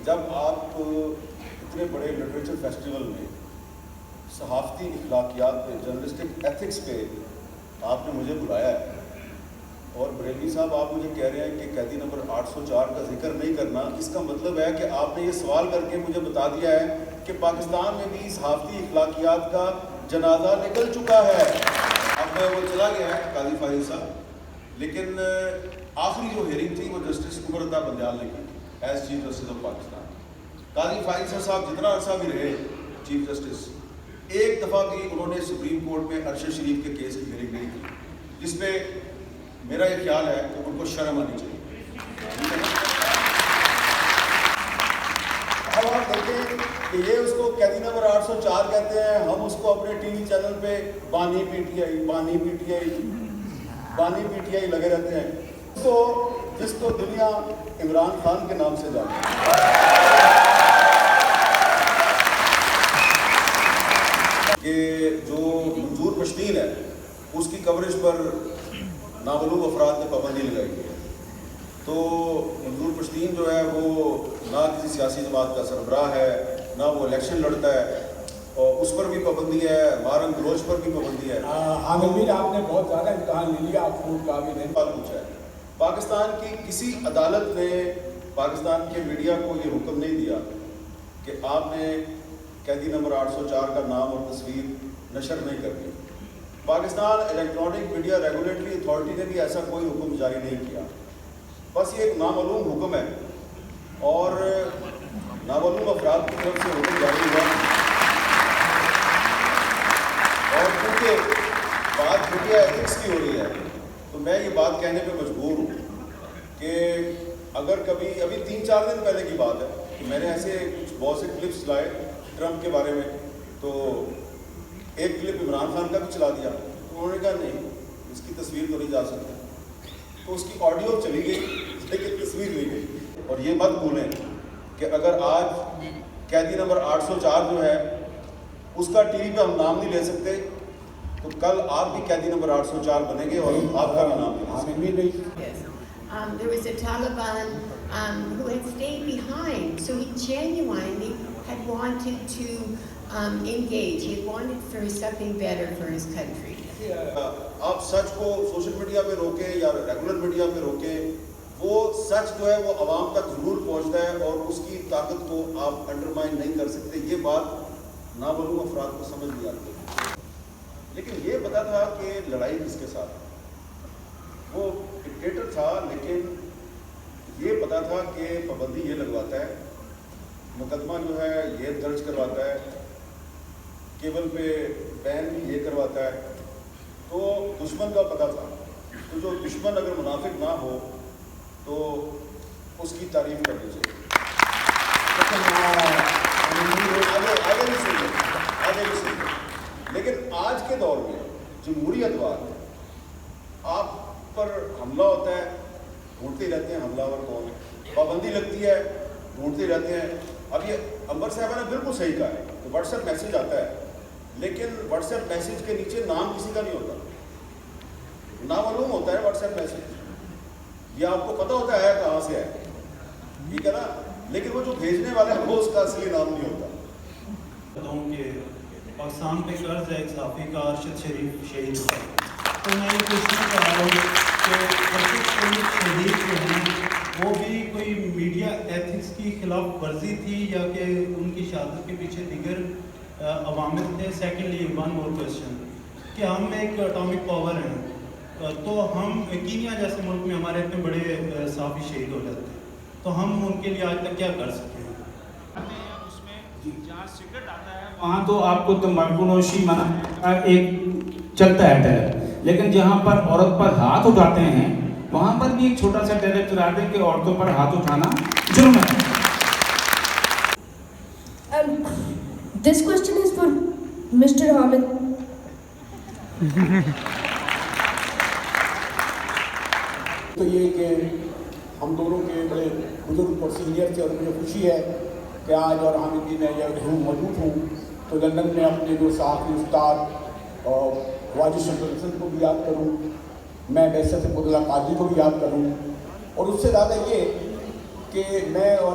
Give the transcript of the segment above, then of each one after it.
جب آپ اتنے بڑے لٹریچر فیسٹیول میں صحافتی اخلاقیات پہ، جرنلسٹک ایتھکس پہ آپ نے مجھے بلایا ہے، اور بریلوی صاحب آپ مجھے کہہ رہے ہیں کہ قیدی نمبر 804 کا ذکر نہیں کرنا، اس کا مطلب ہے کہ آپ نے یہ سوال کر کے مجھے بتا دیا ہے کہ پاکستان میں بھی صحافتی اخلاقیات کا جنازہ نکل چکا ہے۔ اب وہ چلا گیا ہے قاضی فاضل صاحب، لیکن آخری جو ہیئرنگ تھی وہ جسٹس عمر عطا بندیال نے کی as chief justice of Pakistan. قاضی فاضل صاحب جتنا عرصہ بھی رہے چیف جسٹس، ایک دفعہ بھی انہوں نے سپریم کورٹ میں ارشد شریف کے کیس کی ہیئرنگ نہیں کی، جس پہ میرا یہ خیال ہے کہ ان کو شرم آنی چاہیے۔ اب آپ دیکھیں کہ یہ اس کو قیدی نمبر 804 کہتے ہیں، ہم اس کو اپنے ٹی وی چینل پہ بانی پی ٹی آئی لگے رہتے ہیں، جس کو دنیا عمران خان کے نام سے جانتی ہے۔ کہ جو منظور پشتین ہے اس کی کوریج پر نامعلوم افراد نے پابندی لگائی ہے، تو منظور پشتین جو ہے وہ نہ کسی سیاسی جماعت کا سربراہ ہے، نہ وہ الیکشن لڑتا ہے، اور اس پر بھی پابندی ہے، مارن گروج پر بھی پابندی ہے۔ حامد آپ نے بہت زیادہ امتحان لے لیا، آپ خود کا بھی نہیں پوچھا ہے۔ پاکستان کی کسی عدالت نے پاکستان کے میڈیا کو یہ حکم نہیں دیا کہ آپ نے قیدی نمبر 804 کا نام اور تصویر نشر نہیں کرنی۔ Pakistan electronic media regulatory authority نے بھی ایسا کوئی حکم جاری نہیں کیا، بس یہ ایک نامعلوم حکم ہے، اور نامعلوم افراد کی طرف سے حکم جاری ہوا، اور کیونکہ بات میڈیا ایتھکس کی ہو رہی ہے تو میں یہ بات کہنے پہ مجبور ہوں کہ اگر کبھی ابھی 3-4 دن پہلے کی بات ہے کہ میں نے ایسے کچھ بہت سے کلپس لائے ٹرمپ کے بارے میں، تو ایک کلپ عمران خان کا بھی چلا دیا، تو انہوں نے کہا نہیں اس کی تصویر تو نہیں جا سکتی، تو اس کی آڈیو چلی گئی لیکن تصویر نہیں گئی۔ اور یہ مت بھولیں کہ اگر آج قیدی نمبر 804 جو ہے اس کا ٹی وی پہ ہم نام نہیں لے سکتے، تو کل آپ بھی قیدی نمبر 804 بنیں گے اور آپ کا بھی نام نہیں لے سکتے۔ There was a Taliban who had stayed behind, so he genuinely had wanted to engage. He had wanted for something better for his country. آپ سچ کو سوشل میڈیا پہ روکیں یا ریگولر میڈیا پہ روکیں، وہ سچ جو ہے وہ عوام تک ضرور پہنچتا ہے، اور اس کی طاقت کو آپ انڈرمائن نہیں کر سکتے۔ یہ بات نامعلوم افراد کو سمجھ نہیں آتی، لیکن یہ پتا تھا کہ لڑائی کس کے ساتھ، وہ ڈکٹیٹر تھا، لیکن یہ پتا تھا کہ پابندی یہ لگواتا ہے، مقدمہ جو ہے یہ درج کرواتا ہے، کیبل پہ بین بھی یہ کرواتا ہے، تو دشمن کا پتہ تھا، تو جو دشمن اگر منافق نہ ہو تو اس کی تعریف کرنی چاہیے۔ آگے بھی سنیے، لیکن آج کے دور میں جمہوریت واد آپ پر حملہ ہوتا ہے، ڈھونڈتے رہتے ہیں حملہ آور کون ہے، پابندی لگتی ہے، ڈھونڈتے رہتے ہیں۔ اب یہ انور صاحبہ نے بالکل صحیح کہا ہے کہ واٹس ایپ میسج آتا ہے، لیکن واٹس ایپ میسج کے نیچے نام کسی کا نہیں ہوتا، نامعلوم ہوتا ہے واٹس ایپ میسج، یہ آپ کو پتہ ہوتا ہے کہاں سے ہے، ٹھیک ہے نا، لیکن وہ جو بھیجنے والا ہے وہ اس کا اصلی نام نہیں ہوتا۔ کہ پاکستان پہ قرض ہے ایک صحافی کا، ارشد شریف شہید ہوا، تو میں یہ پوچھنا چاہ رہا ہوں کہ ارشد شریف شہید جو ہیں وہ بھی کوئی میڈیا ایتھکس کی خلاف ورزی تھی، یا کہ ان کی شہادت کے پیچھے دیگر عوامل تھے؟ سیکنڈلی ون مور کویسچن کہ ہم ایک اٹامک پاور ہیں، تو ہم کینیا جیسے ملک میں ہمارے اتنے بڑے صحافی شہید ہو جاتے ہیں، تو ہم ان کے لیے آج تک کیا کر سکتے ہیں؟ اس میں جہاں سگریٹ آتا ہے وہاں تو آپ کو تمباکو نوشی منع ایک چلتا ہے ٹیلر، لیکن جہاں پر عورت پر ہاتھ اٹھاتے ہیں وہاں پر بھی ایک چھوٹا سا ٹیلر چلا دیں کہ عورتوں پر ہاتھ اٹھانا جرم ہے۔ This question is for Mr. Hamid. تو یہ کہ ہم دونوں کے بڑے بزرگ اور سینئر تھے، اور مجھے خوشی ہے کہ آج اور حامد جی میں یہ موجود ہوں تو لندن میں اپنے جو صحافی استاد اور واجد شمس الحسن کو بھی یاد کروں، میں بحثت عبداللہ قادری کو بھی یاد کروں، اور اس سے زیادہ یہ کہ میں اور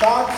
60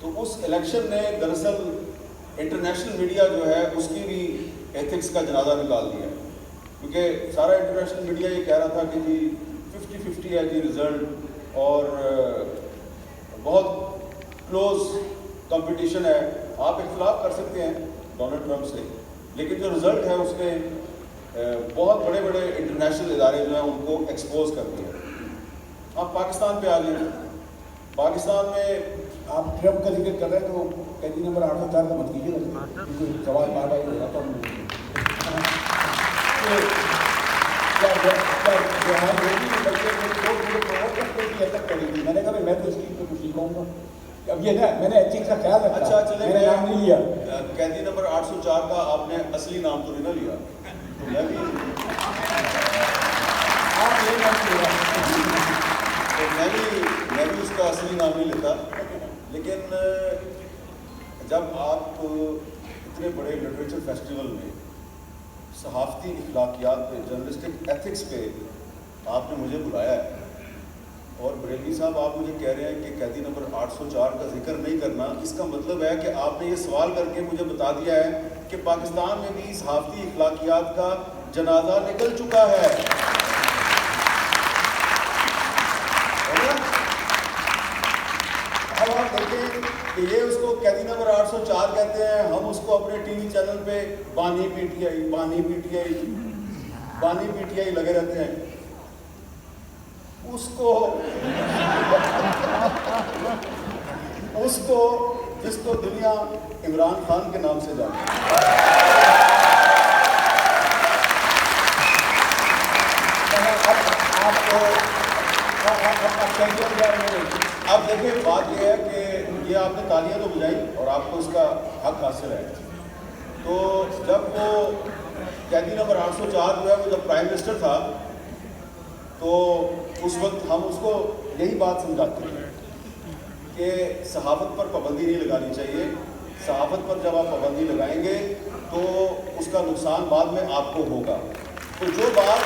تو اس الیکشن نے دراصل انٹرنیشنل میڈیا جو ہے اس کی بھی ایتھکس کا جنازہ نکال دیا، کیونکہ سارا انٹرنیشنل میڈیا یہ کہہ رہا تھا کہ جی 50-50 ہے جی رزلٹ، اور بہت کلوز کمپٹیشن ہے، آپ اختلاف کر سکتے ہیں ڈونلڈ ٹرمپ سے، لیکن جو رزلٹ ہے اس نے بہت بڑے بڑے انٹرنیشنل ادارے جو ہیں ان کو ایکسپوز کر دیا۔ آپ پاکستان پہ آ جائیں، پاکستان میں آپ ٹرمپ کا ذکر کر رہے ہیں تو قیدی نمبر 804 کا مت کیجیے گا، کیونکہ سوال بار بار ہو رہا تھا۔ میں نے کہا میں تو اس چیز پہ کچھ نہیں کہوں گا، اب یہ نا میں نے ایتھکس کا خیال رکھا۔ اچھا چلے، میں نے نام نہیں لیا۔ قیدی نمبر 804 کا آپ نے اصلی نام تو نہیں نہ لیا، تو میں بھی آپ یہ نام لیا، میں بھی اس کا اصلی نام نہیں لیتا، لیکن جب آپ اتنے بڑے لٹریچر فیسٹیول میں صحافتی اخلاقیات پہ، جرنلسٹک ایتھکس پہ آپ نے مجھے بلایا ہے، اور بریلوی صاحب آپ مجھے کہہ رہے ہیں کہ قیدی نمبر 804 کا ذکر نہیں کرنا، اس کا مطلب ہے کہ آپ نے یہ سوال کر کے مجھے بتا دیا ہے کہ پاکستان میں بھی صحافتی اخلاقیات کا جنازہ نکل چکا ہے۔ اب آپ دیکھیں کہ یہ اس کو قیدی نمبر 804 کہتے ہیں، ہم اس کو اپنے ٹی وی چینل پہ بانی پی ٹی آئی لگے رہتے ہیں۔ اس کو جس کو دنیا عمران خان کے نام سے جانتی اب دیکھیں بات یہ ہے کہ یہ آپ نے تالیاں تو بجائی اور آپ کو اس کا حق حاصل ہے، تو جب وہ قیدی نمبر 804 جو ہے وہ جب پرائم منسٹر تھا تو اس وقت ہم اس کو یہی بات سمجھاتے ہیں کہ صحافت پر پابندی نہیں لگانی چاہیے، صحافت پر جب آپ پابندی لگائیں گے تو اس کا نقصان بعد میں آپ کو ہوگا۔ تو جو بات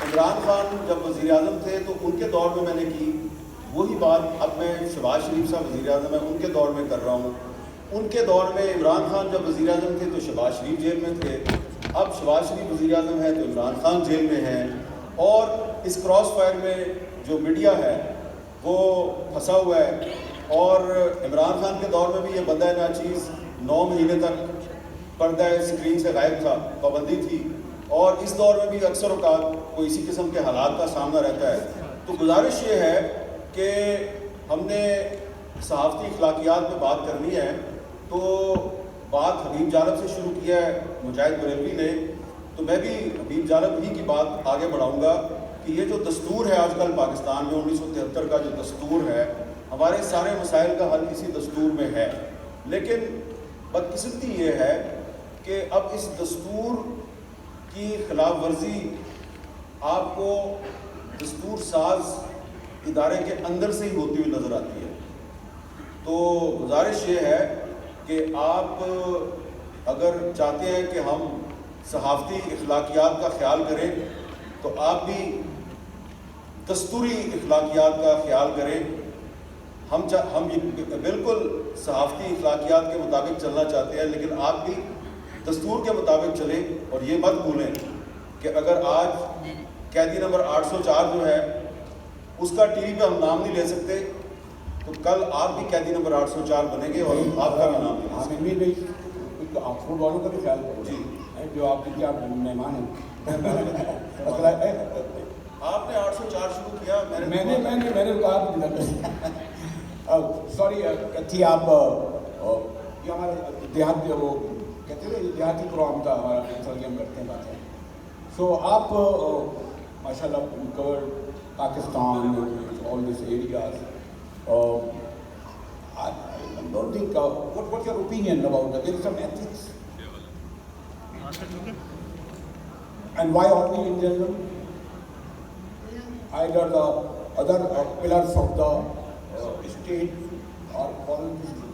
عمران خان جب وزیر اعظم تھے تو ان کے دور میں نے کی، وہی بات اب میں شہباز شریف صاحب وزیر اعظم ہیں ان کے دور میں کر رہا ہوں۔ ان کے دور میں عمران خان جب وزیر اعظم تھے تو شہباز شریف جیل میں تھے، اب شہباز شریف وزیر اعظم ہے تو عمران خان جیل میں ہیں، اور اس کراس فائر میں جو میڈیا ہے وہ پھنسا ہوا ہے، اور عمران خان کے دور میں بھی یہ بندہ ناچیز 9 مہینے تک پردہ اسکرین سے غائب تھا، پابندی تھی، اور اس دور میں بھی اکثر اوقات کوئی اسی قسم کے حالات کا سامنا رہتا ہے۔ تو گزارش یہ ہے کہ ہم نے صحافتی اخلاقیات پہ بات کرنی ہے، تو بات حبیب جانب سے شروع کیا ہے مجاہد بریلوی نے، تو میں بھی حبیب جانب ہی کی بات آگے بڑھاؤں گا کہ یہ جو دستور ہے آج کل پاکستان میں 1973 کا جو دستور ہے، ہمارے سارے مسائل کا حل اسی دستور میں ہے، لیکن بدقسمتی یہ ہے کہ اب اس دستور کی خلاف ورزی آپ کو دستور ساز ادارے کے اندر سے ہی ہوتی ہوئی نظر آتی ہے۔ تو گزارش یہ ہے کہ آپ اگر چاہتے ہیں کہ ہم صحافتی اخلاقیات کا خیال کریں تو آپ بھی دستوری اخلاقیات کا خیال کریں۔ ہم بالکل صحافتی اخلاقیات کے مطابق چلنا چاہتے ہیں، لیکن آپ بھی دستور کے مطابق چلیں، اور یہ مت بھولیں کہ اگر آج قیدی نمبر 804 جو ہے اس کا ٹی وی پہ ہم نام نہیں لے سکتے تو کل آپ بھی قیدی نمبر 804 بنیں گے اور آپ کا بھی نام لیں گے۔ آکسفورڈ والوں کا بھی خیال کرو جی، جو آپ کے کیا مہمان ہیں۔ آپ نے 804 شروع کیا، میں نے کہا سوری تھی آپ یہ ہمارا دیہات وہ کہتے ہیں نا دیہاتی پروگرام تھا ہمارا، ہم کرتے ہیں باتیں، سو آپ ماشاء اللہ کور پاکستان آل دس areas, I don't think, what's your opinion about that? There is some ethics. And why only in general? Either the other pillars of the state or foreign business.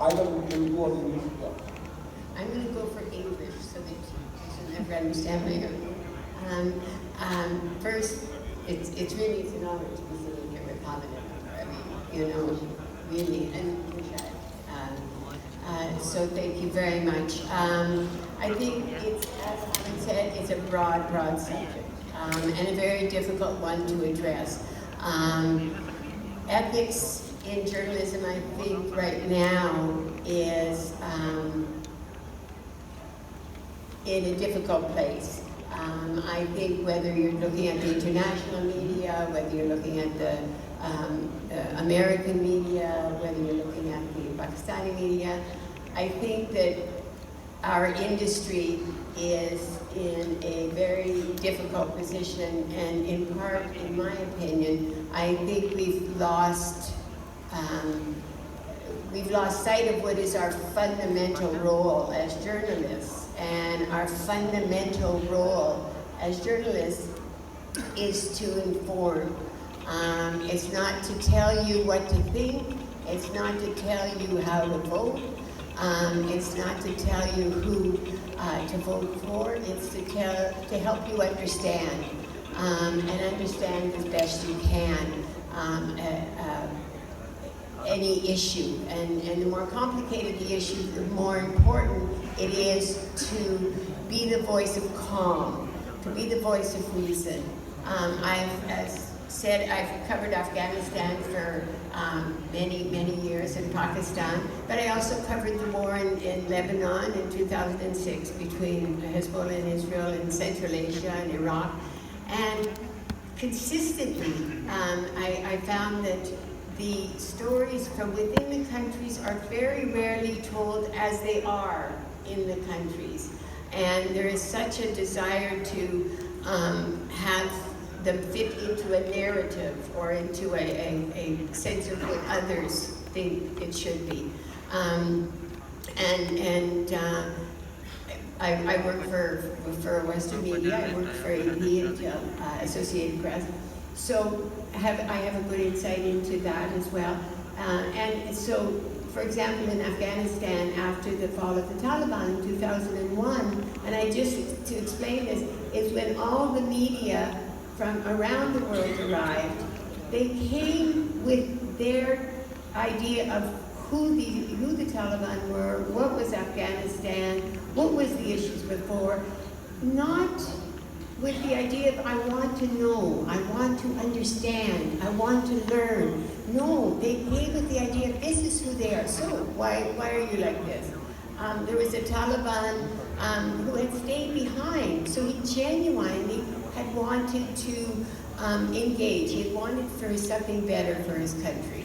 either Urdu or English. I'm going to go for English so that everyone understand my First, it's an honor to be sitting here with Covenant. I mean, you know, really, and so thank you very much. I think it's, as Alan said, it's a broad subject, and a very difficult one to address. Ethics in journalism, I think, right now is in a difficult place. I think whether you're looking at the international media, whether you're looking at the American media, whether you're looking at the Pakistani media, I think that our industry is in a very difficult position, and in part, in my opinion, I think we've lost sight of what is our fundamental role as journalists. And our fundamental role as journalists is to inform. It's not to tell you what to think. It's not to tell you how to vote. It's not to tell you who to vote for. It's to help you understand and understand as best you can any issue. And the more complicated the issue, the more important it is to be the voice of calm, to be the voice of reason. As said, I've covered Afghanistan for many years, in Pakistan, but I also covered the war in Lebanon in 2006 between Hezbollah and Israel, in Central Asia and Iraq. And consistently, I found that the stories from within the countries are very rarely told as they are in the countries. And there is such a desire to have them fit into a narrative or into a sense of what others think it should be. I work for Western Media, I work for AP, Associated Press. So I have a good insight into that as well. And so, for example, in Afghanistan, after the fall of the Taliban in 2001, and I just, to explain this, is when all the media from around the world arrived, they came with their idea of who the Taliban were, what was Afghanistan, what was the issues before, not with the idea of I want to know, I want to understand, I want to learn. No, they came with the idea of this is who they are. So why are you like this? There was a Taliban who had stayed behind, so he genuinely had wanted to engage. He had wanted for something better for his country.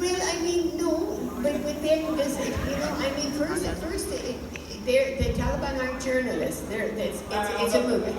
Well, I mean, no, but then, does it, you know, I mean, first, the Taliban aren't journalists. It's a movement.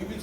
BBC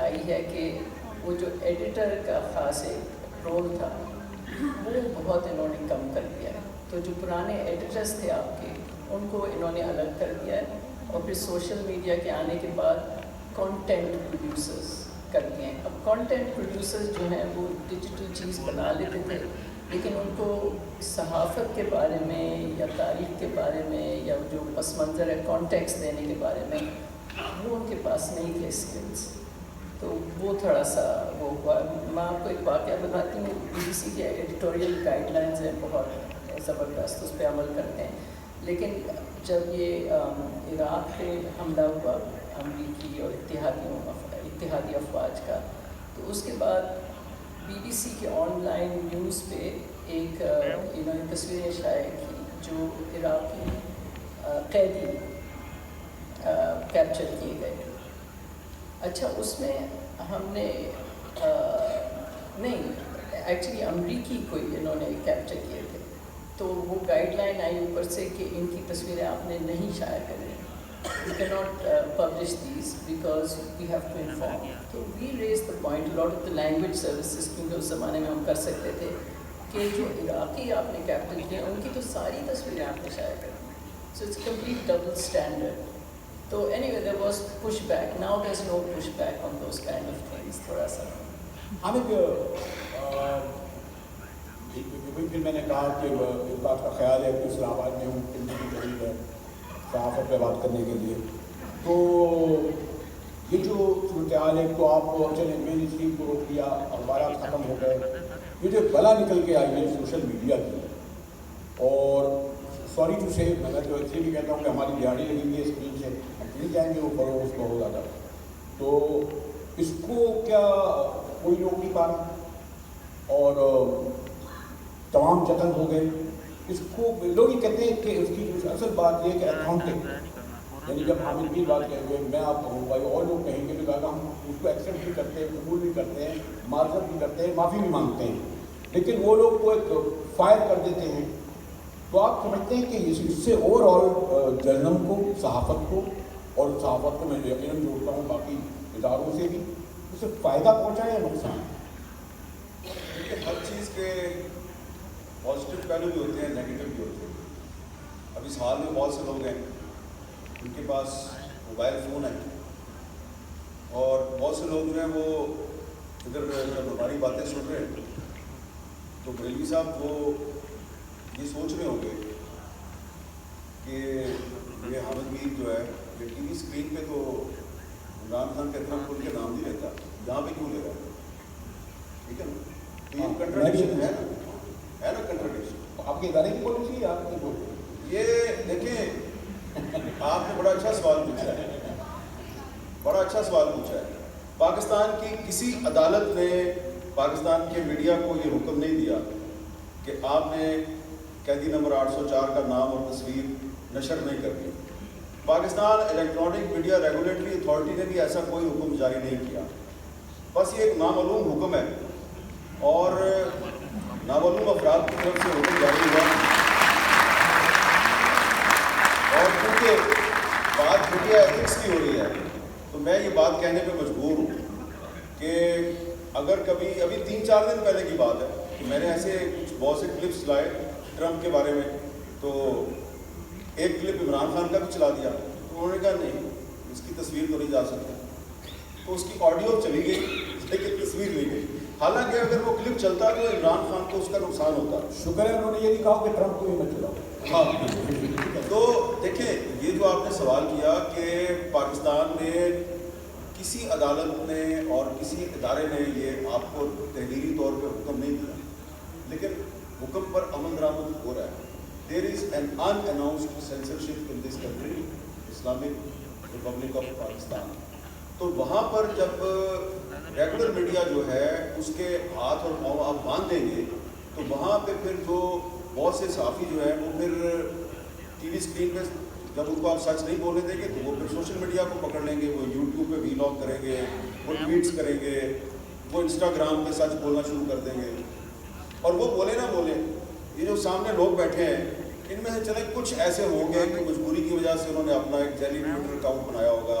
آئی ہے کہ وہ جو editor کا خاص ایک role تھا وہ بہت انہوں نے کم کر دیا ہے. تو جو پرانے ایڈیٹرز تھے آپ کے ان کو انہوں نے الگ کر دیا ہے, اور پھر سوشل میڈیا کے آنے کے بعد کانٹینٹ پروڈیوسرز کر دیے ہیں. اب کانٹینٹ پروڈیوسرز جو ہیں وہ ڈیجیٹل چیز بنا لیتے تھے, لیکن ان کو صحافت کے بارے میں یا تاریخ کے بارے میں یا جو پس منظر ہے کانٹیکسٹ دینے کے بارے میں وہ ان کے پاس نہیں تھے اسکلس. تو وہ تھوڑا سا وہ ہوا. میں آپ کو ایک واقعہ بتاتی ہوں. BBC کے ایڈیٹوریل گائیڈ لائنز ہیں بہت زبردست, اس پہ عمل کرتے ہیں. لیکن جب یہ عراق پہ حملہ ہوا امریکی اور اتحادی افواج کا, تو اس کے بعد BBC کے آن لائن نیوز پہ ایک انہوں نے تصویریں شائع کی جو عراقی قیدی کیپچر کیے گئے. اچھا, اس میں ہم نے نہیں ایکچولی امریکی کوئی انہوں نے کیپچر کیے تھے, تو وہ گائیڈ لائن آئی اوپر سے کہ ان کی تصویریں آپ نے نہیں شائع کرنی, یو کی not publish these because we have to inform. تو we raise the point lot of the language services, کیونکہ اس زمانے میں ہم کر سکتے تھے کہ جو عراقی آپ نے کیپچر کیے ان کی تو ساری تصویریں آپ نے شائع کرنی. So it's complete double standard. تو anyway there was push back. Now there is no push back on those kind of things. تھوڑا سا حامد, پھر میں نے کہا کہ اس بات کا خیال ہے کہ اسلام آباد میں ہوں کی قریب ہے صحافت پہ بات کرنے کے لیے. تو یہ جو صورتحال ہے تو آپ چلیں مین اسٹریم کو روک لیا, اخبارات ختم ہو گئے, یہ جو بلا نکل کے آئی ہے سوشل میڈیا کی, اور سوری ٹو سے میں تو اس لیے بھی کہتا ہوں کہ ہماری دیہڑی لگی ہوئی ہے اسکرین سے, ہم نہیں جائیں گے وہ کرو اس کو ہو زیادہ. تو اس کو کیا کوئی روک نہیں پا رہا, اور تمام جتن ہو گئے. اس کو لوگ یہ کہتے ہیں کہ اس کی جو اصل بات یہ ہے کہ اکاؤنٹنگ, یعنی جب حامد کی بات کہیں گے میں آپ کہوں گا اور لوگ کہیں گے تو کہا ہم اس کو ایکسیپٹ بھی کرتے ہیں, قبول بھی کرتے ہیں, معذرت بھی کرتے ہیں, معافی بھی مانگتے ہیں, لیکن وہ لوگ کو ایک فائر کر دیتے ہیں. تو آپ سمجھتے ہیں کہ اس سے اوور آل جرنلزم کو, صحافت کو, اور صحافت کو میں یقیناً جوڑتا ہوں باقی اداروں سے بھی, اسے فائدہ پہنچا یا نقصان؟ ہر چیز کے پازیٹیو پہلو بھی ہوتے ہیں, نیگیٹو بھی ہوتے ہیں. اب اس حال میں بہت سے لوگ ہیں ان کے پاس موبائل فون ہے, اور بہت سے لوگ جو ہیں وہ ادھر جب ہماری باتیں سن رہے ہیں تو بریلوی صاحب وہ یہ سوچ رہے ہوں گے کہ یہ حامد میر جو ہے یہ ٹی وی اسکرین پہ تو عمران خان کا اتنا کھل کے نام نہیں لیتا, یہاں پہ کیوں لے رہا ہے؟ ٹھیک ہے نا, تو یہ کنٹراڈکشن ہے نا کنٹراڈکشن. آپ کے ادارے کی پالیسی ہے, آپ کی بول یہ دیکھیں آپ نے بڑا اچھا سوال پوچھا ہے, بڑا اچھا سوال پوچھا ہے. پاکستان کی کسی عدالت نے پاکستان کے میڈیا کو یہ حکم نہیں دیا کہ آپ نے قیدی نمبر 804 کا نام اور تصویر نشر نہیں کرنی. Pakistan electronic media regulatory authority نے بھی ایسا کوئی حکم جاری نہیں کیا. بس یہ ایک نامعلوم حکم ہے, اور نامعلوم افراد کی طرف سے حکم جاری ہوا, اور کیونکہ بات میڈیا ایتھکس کی ہو رہی ہے تو میں یہ بات کہنے پہ مجبور ہوں کہ اگر کبھی ابھی 3-4 دن پہلے کی بات ہے کہ میں نے ایسے کچھ بہت سے کلپس لائے ٹرمپ کے بارے میں, تو ایک کلپ عمران خان کا بھی چلا دیا, تو انہوں نے کہا نہیں اس کی تصویر تو نہیں جا سکتی, تو اس کی آڈیو چلی گئی لیکن تصویر نہیں گئی. حالانکہ اگر وہ کلپ چلتا تو عمران خان کو اس کا نقصان ہوتا. شکر ہے انہوں نے یہ نہیں کہا کہ ٹرمپ کو بھی مت چلاؤ. ہاں, تو دیکھیں یہ جو آپ نے سوال کیا کہ پاکستان میں کسی عدالت نے اور کسی ادارے نے یہ آپ کو تحریری طور پہ حکم نہیں دیا, لیکن حکم پر عمل درآمد ہو رہا ہے. There is an unannounced censorship in this country, Islamic Republic of Pakistan. تو وہاں پر جب ریگولر میڈیا جو ہے اس کے ہاتھ اور پاؤں آپ باندھ دیں گے تو وہاں پہ پھر جو بہت سے صحافی جو ہیں وہ پھر ٹی وی اسکرین پہ جب ان کو آپ سچ نہیں بولنے دیں گے تو وہ پھر سوشل میڈیا کو پکڑ لیں گے, وہ یوٹیوب پہ ویلاگ کریں گے, وہ ٹویٹس کریں گے, وہ انسٹاگرام پہ سچ بولنا شروع کر دیں گے. اور وہ بولے نہ بولے, یہ جو سامنے لوگ بیٹھے ہیں ان میں سے چلے کچھ ایسے ہوں گے کہ مجبوری کی وجہ سے انہوں نے اپنا ایک جعلی ٹویٹر اکاؤنٹ بنایا ہوگا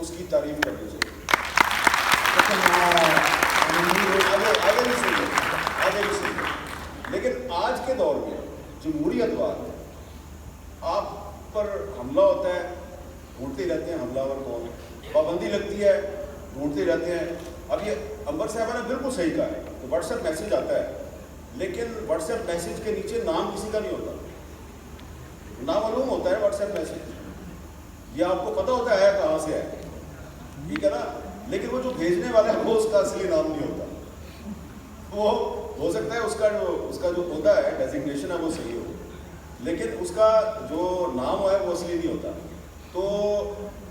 اس کی تعریف کرنی چاہیے. آگے بھی سنیے. لیکن آج کے دور میں جمہوریت واد آپ پر حملہ ہوتا ہے, ڈھونڈتے رہتے ہیں حملہ ور کون, پابندی لگتی ہے, ڈھونڈتے رہتے ہیں. اب یہ انور صاحبہ نے بالکل صحیح کہا ہے کہ واٹس ایپ میسیج آتا ہے, لیکن واٹس ایپ میسیج کے نیچے نام کسی کا نہیں ہوتا, نامعلوم ہوتا ہے واٹس ایپ میسیج. یہ آپ کو پتہ ہوتا ہے کہاں سے ہے, ٹھیک ہے نا, لیکن وہ جو بھیجنے والا ہے وہ اس کا اصلی نام نہیں ہوتا. وہ ہو سکتا ہے اس کا جو ہوتا ہے ڈیزگنیشن ہے وہ صحیح ہو, لیکن اس کا جو نام ہے وہ اصلی نہیں ہوتا. تو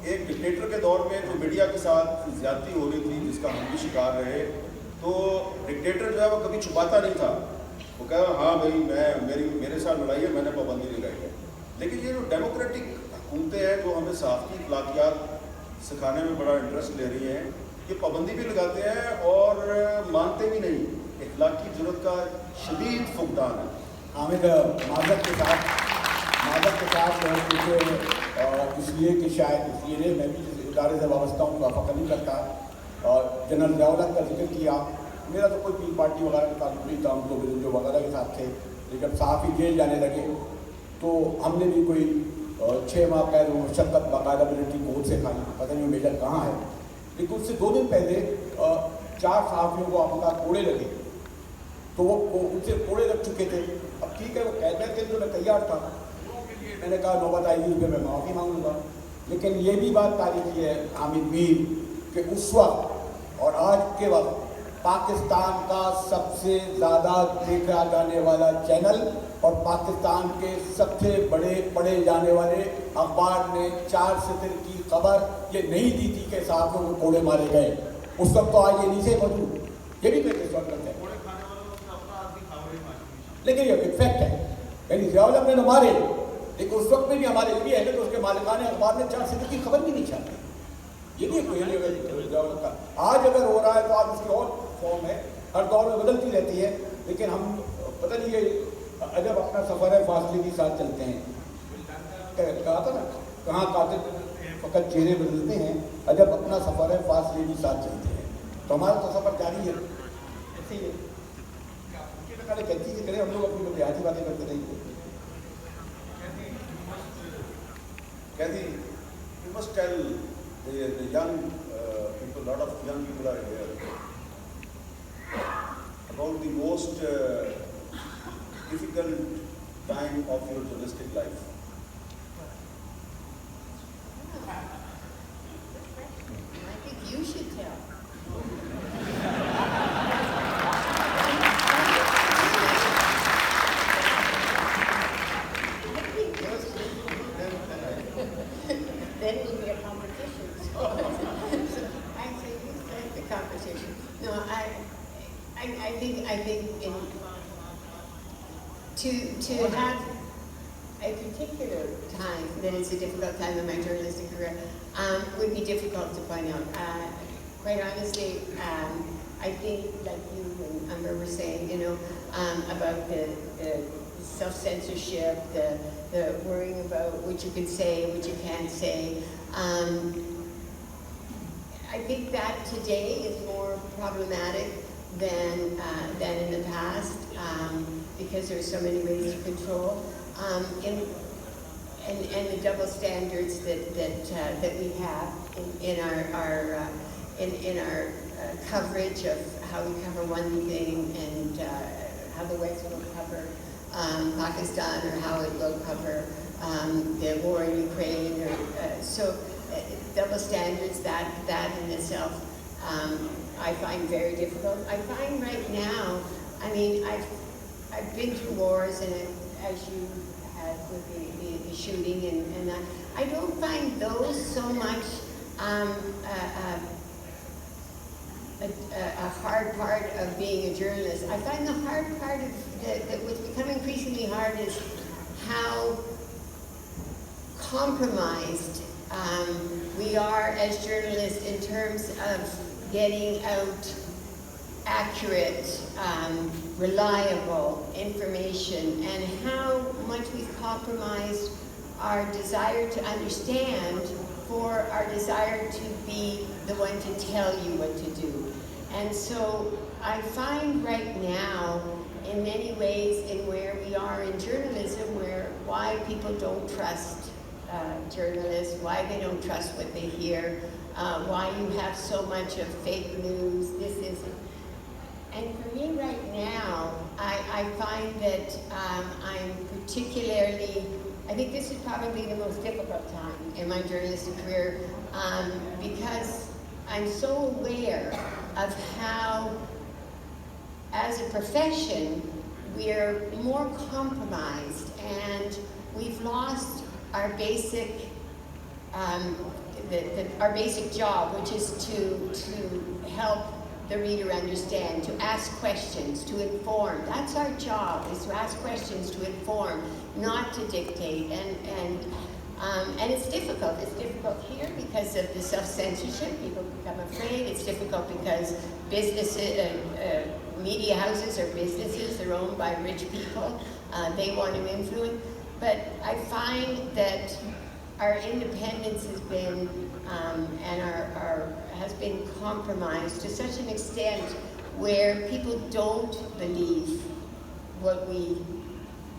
ایک ڈکٹیٹر کے دور میں جو میڈیا کے ساتھ زیادتی ہو رہی تھی, جس کا ہم بھی شکار رہے, تو ڈکٹیٹر جو ہے وہ کبھی چھپاتا نہیں تھا. وہ کہا ہاں بھائی میرے ساتھ لڑائی ہے, میں نے پابندی نہیں لگائی ہے. لیکن یہ جو ڈیموکریٹک حکومتیں ہیں جو ہمیں صحافتی اخلاقیات سکھانے میں بڑا انٹرسٹ لے رہی ہیں, یہ پابندی بھی لگاتے ہیں اور مانتے بھی نہیں. اخلاقی جرات کا شدید فقدان ہے. حامد معذرت کے ساتھ اس لیے کہ شاید اس لیے میں بھی جس ادارے سے وابستہ ہوں تو فخر نہیں کرتا, اور جنرل ضیاء الحق کا ذکر کیا. میرا تو کوئی پی پارٹی وغیرہ کا تعلق نہیں تھا, ہم تو جو وغیرہ کے ساتھ تھے. لیکن جب صحافی جیل جانے لگے تو ہم نے بھی کوئی 6 ماہ پہلے مشقت باقاعدہ ملٹری کورٹ سے کھائی, پتہ نہیں وہ میجر کہاں ہے. لیکن اس سے 2 دن پہلے 4 صحافیوں کو آپ کا کوڑے لگے, تو وہ ان سے کوڑے لگ چکے تھے. اب ٹھیک ہے وہ قید کے لیے میں تیار تھا, میں نے کہا نوبت آئی ہوئی میں معافی مانگوں گا. لیکن یہ بھی بات تاریخی ہے حامد میر کہ اس وقت اور آج کے وقت پاکستان کا سب سے زیادہ دیکھا جانے والا چینل اور پاکستان کے سب سے بڑے پڑھے جانے والے اخبار نے 4 ستر کی خبر یہ نہیں دی تھی کہ صحافیوں کو کوڑے مارے گئے. اس وقت تو آج یہ نیچے موجود, یہ بھی میں سوال کرتے ہیں, لیکن یہ ایک فیکٹ ہے. یعنی ضیاء الحق نے مارے, لیکن اس وقت میں بھی ہمارے لیے ہے کہ اس کے مالکان اخبار نے 4 ستر کی خبر بھی نہیں چھاپی. یہ بھی کوئی ضیاء الحق کا آج اگر ہو رہا ہے تو آج اس کی اور فارم ہے, ہر دور میں بدلتی رہتی ہے. لیکن ہم پتہ نہیں یہ عجب اپنا سفر ہے فاصلے کے ساتھ چلتے ہیں. کہا تھا نا کہاں قاتل فقط چہرے بدلتے ہیں, عجب اپنا سفر ہے فاصلے کے ساتھ چلتے ہیں. تو ہمارا تو سفر جاری ہے. ایسے ہی کہتی سے کریں, ہم لوگ اپنی دیہاتی باتیں کرتے رہیں. کہتی you must tell the young people, lot of young people are here, about the most difficult time of your journalistic life. I think you should tell. Then it will be a competition. So I say you start the competition. No, I think to have a particular time that is a difficult time in my journalistic career would be difficult to point out. Quite honestly, I think like you and Amber were saying, about the self-censorship, the worrying about what you can say, what you can't say. I think that today is more problematic than in the past because there are so many ways to control. And the double standards that we have in our coverage of how we cover one thing and how the West will cover Pakistan or how it will cover the war in Ukraine. So double standards, that in itself, I find very difficult. I find right now, I mean, I've been through wars, and as you had with the shooting and that, I don't find those so much a hard part of being a journalist. I find the hard part of that what's becoming increasingly hard is how compromised we are as journalists in terms of getting out accurate, reliable information, and how much we've compromised our desire to understand for our desire to be the one to tell you what to do. And so I find right now, in many ways, in where we are in journalism, why people don't trust journalists, why they don't trust what they hear, why you have so much of fake news, this isn't. And for me right now, I find that I'm particularly, I think this is probably the most difficult time in my journalistic career, because I'm so aware of how, as a profession, we're more compromised and we've lost our basic, our basic job, which is to help the reader understand, to ask questions, to inform. That's our job, is to ask questions, to inform, not to dictate. And it's difficult. It's difficult here because of the self-censorship. People become afraid. It's difficult because businesses, media houses are businesses. They're owned by rich people. They want to influence. But I find that our independence has been has been compromised to such an extent where people don't believe what we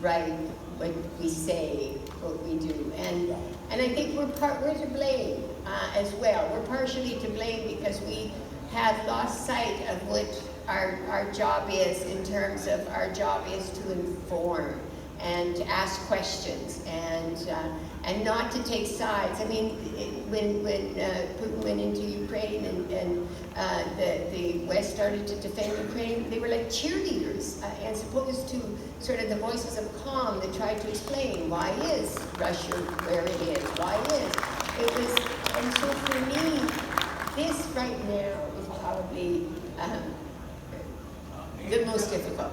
write, what we say, what we do. And I think we're to blame as well. We're partially to blame because we have lost sight of what our job is, in terms of our job is to inform and to ask questions and not to take sides. I mean, when Putin went into Ukraine and the West started to defend Ukraine, they were like cheerleaders, as opposed to sort of the voices of calm that tried to explain why is Russia where it is, why is it was. And so for me, this right now is probably the most difficult.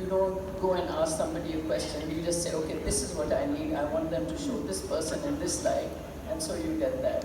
You don't go and ask somebody a question. You just say, okay, this is what I need. I want them to show this person in this light, and so you get that.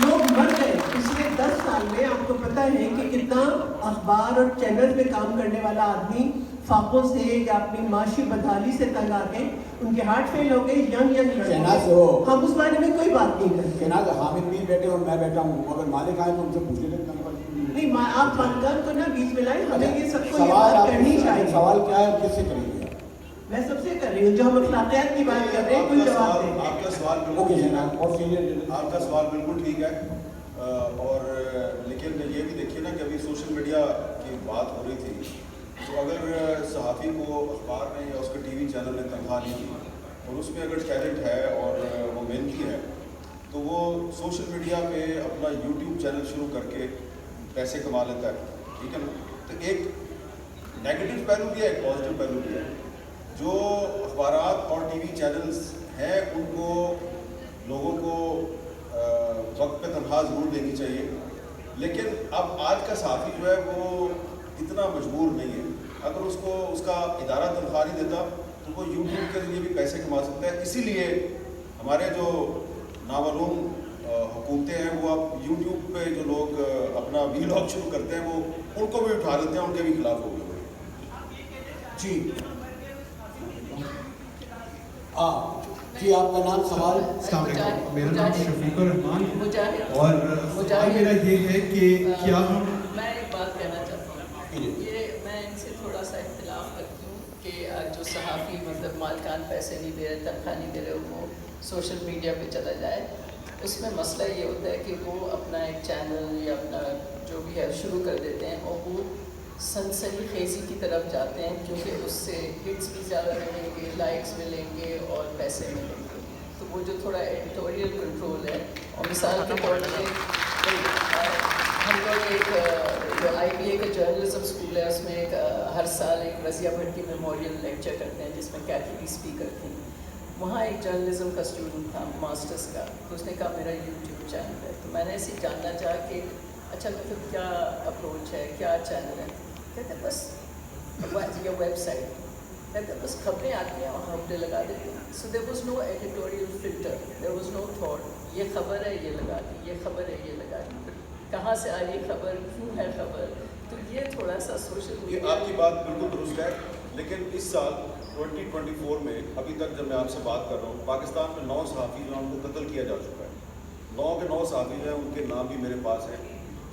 لوگ مر گئے پچھلے 10 سال میں. آپ کو پتہ ہے کہ کتنا اخبار اور چینل پہ کام کرنے والا آدمی فاقوں سے یا اپنی معاشی بدحالی سے تنگ آ گئے, ان کے ہارٹ فیل ہو گئے, ینگ لڑکے. ہم اس بارے میں کوئی بات نہیں کرتے. شہناز, حامد بھی بیٹھے اور میں بیٹھا ہوں, اگر مالک آئے تو ان سے پوچھ لیتے. نہیں, آپ مالکان کو نا بیچ میں لائیں, ہمیں یہ سب کو یہ بات کرنی چاہیے. سوال کیا ہے, کس سے کریں گے؟ میں سب سے کر رہی ہوں, جو ہم اخلاقیات کی بات کر رہے ہیں, کوئی جواب دیں. آپ کا سوال بالکل ٹھیک ہے, اور لیکن یہ بھی دیکھیے نا کہ ابھی سوشل میڈیا کی بات ہو رہی تھی, تو اگر صحافی کو اخبار نے یا اس کے ٹی وی چینل نے تنخواہ نہیں دی اور اس میں اگر ٹیلنٹ ہے اور وہ محنتی ہے, تو وہ سوشل میڈیا پہ اپنا یوٹیوب چینل شروع کر کے پیسے کما لیتا ہے. ٹھیک ہے نا, تو ایک نیگیٹو پہلو بھی ہے, ایک پازیٹیو پہلو بھی ہے. جو اخبارات اور ٹی وی چینلز ہیں ان کو لوگوں کو وقت پہ تنخواہ ضرور دینی چاہیے, لیکن اب آج کا صحافی جو ہے وہ اتنا مجبور نہیں ہے. اگر اس کو اس کا ادارہ تنخواہ نہیں دیتا تو وہ یوٹیوب کے ذریعے بھی پیسے کما سکتا ہے. اسی لیے ہمارے جو نامعلوم حکومتیں ہیں وہ اب یوٹیوب پہ جو لوگ اپنا ویلاگ شروع کرتے ہیں وہ ان کو بھی اٹھا لیتے ہیں, ان کے بھی خلاف ہو گئے. جی جی, آپ کا نام, سوال. السلام علیکم, میرا نام شفیق الرحمان مجاہد. اور سوال میرا یہ ہے کہ کیا ہم, میں ایک بات کہنا چاہتا ہوں, یہ میں ان سے تھوڑا سا اختلاف کرتی ہوں کہ جو صحافی مطلب مالکان پیسے نہیں دے رہے, تنخواہ نہیں دے رہے, وہ سوشل میڈیا پہ چلا جائے. اس میں مسئلہ یہ ہوتا ہے کہ وہ اپنا ایک چینل یا اپنا جو بھی ہے شروع کر دیتے ہیں اور وہ سنسنی خیزی کی طرف جاتے ہیں, کیونکہ اس سے ہٹس بھی زیادہ ملیں گے, لائکس ملیں گے اور پیسے ملیں گے. تو وہ جو تھوڑا ایڈیٹوریل کنٹرول ہے, اور مثال کے طور پہ ہم لوگ ایک جو IBA کا جرنلزم اسکول ہے, اس میں ایک ہر سال ایک رضیہ بھٹی میموریل لیکچر کرتے ہیں جس میں کیتھری اسپیکر تھیں. وہاں ایک جرنلزم کا اسٹوڈنٹ تھا ماسٹرس کا, تو اس نے کہا میرا یوٹیوب چینل ہے. تو میں نے اسے جاننا چاہا کہ اچھا مطلب کیا اپروچ ہے, کیا چینل ہے. کہتے ہیں بس یا ویب سائٹ, کہتے ہیں بس خبریں آتی ہیں اور ہم نے لگا دیتے ہیں. So there was no editorial filter, there was no thought, یہ خبر ہے یہ لگا دی, یہ خبر ہے یہ لگا دی, کہاں سے آ رہی خبر, کیوں ہے خبر. تو یہ تھوڑا سا سوشل میڈیا. آپ کی بات بالکل درست ہے, لیکن اس سال 2024 میں ابھی تک جب میں آپ سے بات کر رہا ہوں, پاکستان میں 9 صحافی جو ہیں ان کو قتل کیا جا چکا ہے. 9 کے 9 صحافی جو ہیں ان کے نام بھی میرے پاس ہیں,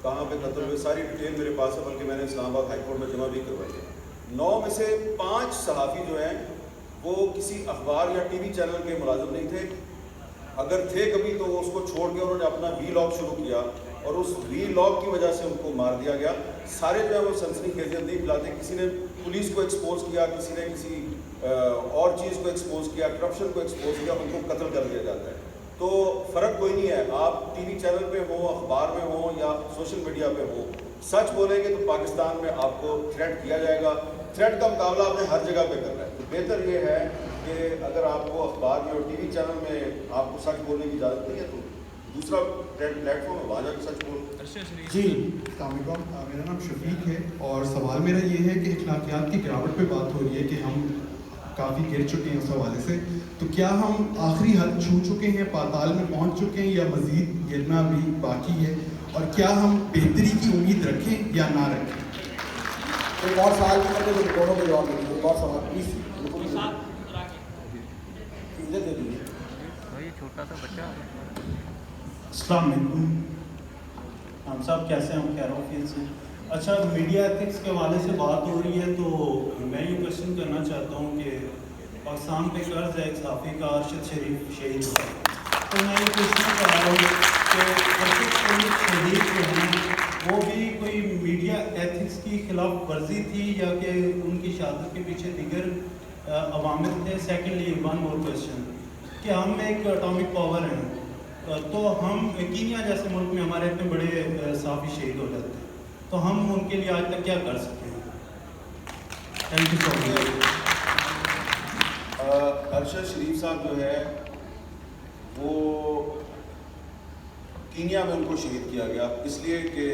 کہاں پہ قتل ہوئے ساری ڈیٹیل میرے پاس ہے, بلکہ میں نے اسلام آباد ہائی کورٹ میں جمع بھی کروائی ہے. 9 میں سے 5 صحافی جو ہیں وہ کسی اخبار یا ٹی وی چینل کے ملازم نہیں تھے. اگر تھے کبھی تو وہ اس کو چھوڑ کے انہوں نے اپنا ویلاگ شروع کیا اور اس ویلاگ کی وجہ سے ان کو مار دیا گیا. سارے جو ہے وہ سنسنی خیزیت نہیں پھیلاتے, کسی نے پولیس کو ایکسپوز کیا, کسی نے کسی اور چیز کو ایکسپوز کیا, کرپشن کو ایکسپوز کیا, ان کو قتل کر دیا جاتا ہے. تو فرق کوئی نہیں ہے, آپ ٹی وی چینل پہ ہوں, اخبار میں ہوں یا سوشل میڈیا پہ ہوں, سچ بولیں گے تو پاکستان میں آپ کو تھریٹ کیا جائے گا. تھریٹ کا مقابلہ آپ نے ہر جگہ پہ کرنا ہے. تو بہتر یہ ہے کہ اگر آپ کو اخبار میں اور ٹی وی چینل میں آپ کو سچ بولنے کی اجازت نہیں ہے تو دوسرا پلیٹ فارم ہے, وہاں جا کے سچ بولو. جی السلام علیکم, میرا نام شفیق ہے اور سوال میرا یہ ہے کہ اخلاقیات کی گراوٹ پہ بات ہو رہی ہے کہ ہم کافی گر چکے ہیں اس حوالے سے. تو کیا ہم آخری حد چھو چکے ہیں, پاتال میں پہنچ چکے ہیں, یا مزید گرنا بھی باقی ہے, اور کیا ہم بہتری کی امید رکھیں یا نہ رکھیں؟ ایک اور سوال بھی کرتے ہیں, دونوں کے جواب دیں. ایک اور سوال پلیز دے دیجیے. السلام علیکم, ہم صاحب کیسے ہیں, ہم خیر وافیت سے. اچھا, میڈیا ایتھکس کے حوالے سے بات ہو رہی ہے تو میں یہ کوشچن کرنا چاہتا ہوں کہ پاکستان پہ قرض ہے ایک صحافی کا, ارشد شریف شہید ہوا. تو میں یہ کوشچن کر رہا ہوں کہ ارشد شریف شہید جو ہیں وہ بھی کوئی میڈیا ایتھکس کی خلاف ورزی تھی یا کہ ان کی شہادت کے پیچھے دیگر عوامل تھے؟ سیکنڈلی ون مور کوشچن کہ ہم ایک اٹامک پاور ہیں, تو ہم کینیا جیسے ملک میں ہمارے اتنے بڑے صحافی شہید ہو جاتے ہیں, تو ہم ان کے لیے آج تک کیا کر سکتے ہیں؟ تھینک یو سو مچ. ارشد شریف صاحب جو ہے وہ کینیا میں ان کو شہید کیا گیا اس لیے کہ